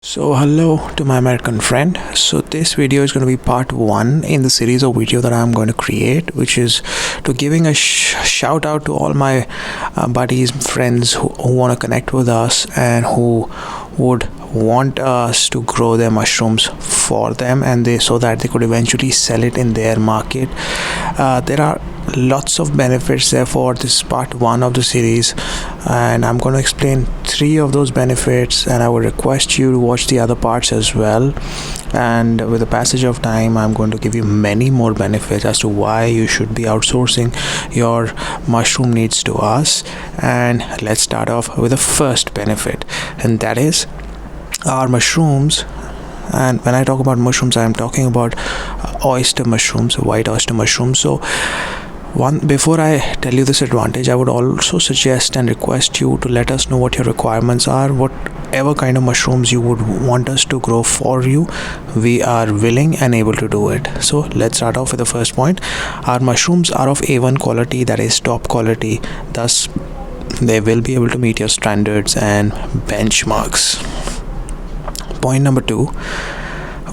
So hello to my American friend. So this video is going to be part 1 in the series of video that I'm going to create, which is to giving a shout out to all my buddies, friends who want to connect with us and who would want us to grow their mushrooms for them, and so that they could eventually sell it in their market. There are lots of benefits. Therefore, this is part 1 of the series, and I'm going to explain 3 of those benefits, and I would request you to watch the other parts as well. And with the passage of time, I'm going to give you many more benefits as to why you should be outsourcing your mushroom needs to us. And let's start off with the first benefit, and that is our mushrooms. And when I talk about mushrooms, I am talking about oyster mushrooms, white oyster mushrooms. So before I tell you this advantage, I would also suggest and request you to let us know what your requirements are. Whatever kind of mushrooms you would want us to grow for you, we are willing and able to do it. So let's start off with the first point. Our mushrooms are of A1 quality, that is top quality. Thus, they will be able to meet your standards and benchmarks. Point number 2,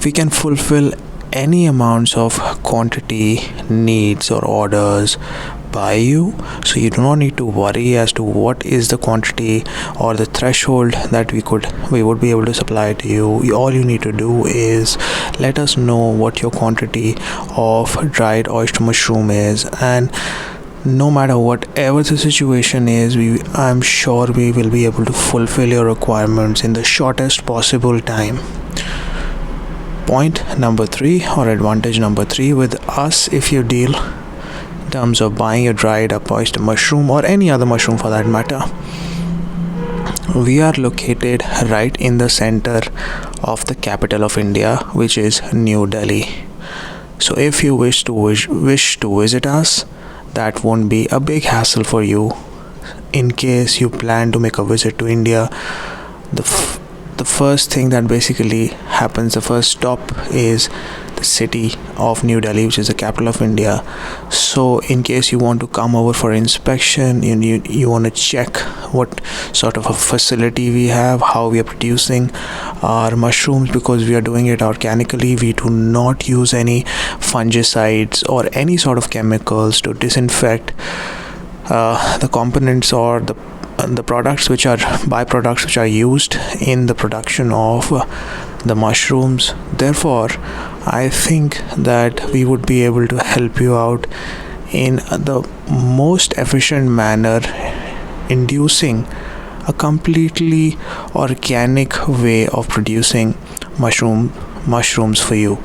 we can fulfill any amounts of quantity, needs or orders by you, so you do not need to worry as to what is the quantity or the threshold that we would be able to supply to you. All you need to do is let us know what your quantity of dried oyster mushroom is, and no matter whatever the situation is, I'm sure we will be able to fulfill your requirements in the shortest possible time. Point number 3, or advantage number 3, with us, if you deal in terms of buying a dried up oyster mushroom or any other mushroom for that matter, we are located right in the center of the capital of India, which is New Delhi. So if you wish to visit us, that won't be a big hassle for you. In case you plan to make a visit to India, the first thing that basically happens, the first stop is the city of New Delhi, which is the capital of India. So in case you want to come over for inspection, you want to check what sort of a facility we have, how we are producing our mushrooms, because we are doing it organically. We do not use any fungicides or any sort of chemicals to disinfect the components or the products which are byproducts which are used in the production of the mushrooms. Therefore, I think that we would be able to help you out in the most efficient manner, inducing a completely organic way of producing mushrooms for you.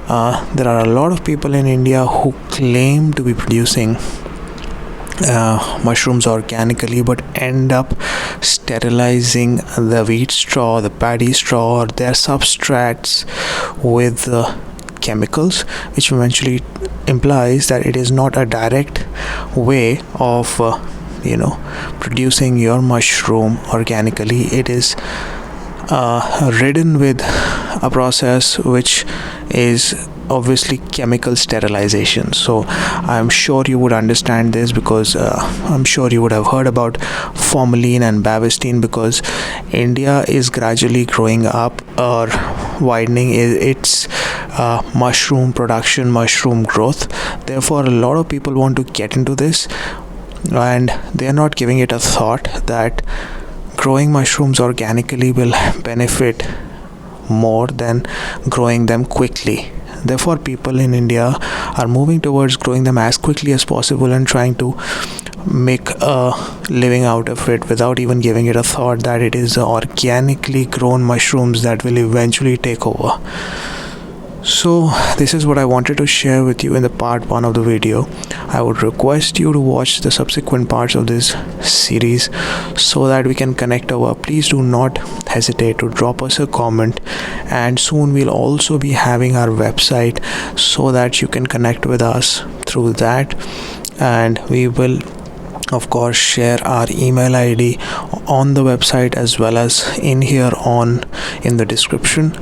There are a lot of people in India who claim to be producing mushrooms organically, but end up sterilizing the wheat straw, the paddy straw, or their substrates with chemicals, which eventually implies that it is not a direct way of producing your mushroom organically. It is ridden with a process which is obviously chemical sterilization. So I'm sure you would understand this, because I'm sure you would have heard about formalin and bavastine, because India is gradually growing up or widening its mushroom production, mushroom growth. Therefore, a lot of people want to get into this, and they are not giving it a thought that growing mushrooms organically will benefit more than growing them quickly. Therefore, people in India are moving towards growing them as quickly as possible and trying to make a living out of it without even giving it a thought that it is organically grown mushrooms that will eventually take over. So this is what I wanted to share with you in the part 1 of the video. I would request you to watch the subsequent parts of this series so that we can connect over. Please do not hesitate to drop us a comment, and soon we'll also be having our website so that you can connect with us through that, and we will of course share our email ID on the website as well as in the description,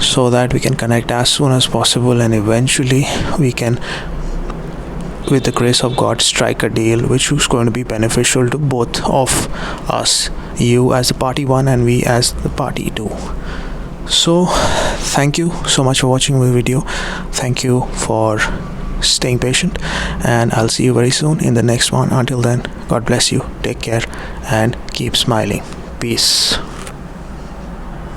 so that we can connect as soon as possible, and eventually we can, with the grace of God, strike a deal which is going to be beneficial to both of us, you as the party 1 and we as the party 2. So thank you so much for watching my video. Thank you for staying patient, and I'll see you very soon in the next one. Until then, God bless you, take care, and keep smiling. Peace.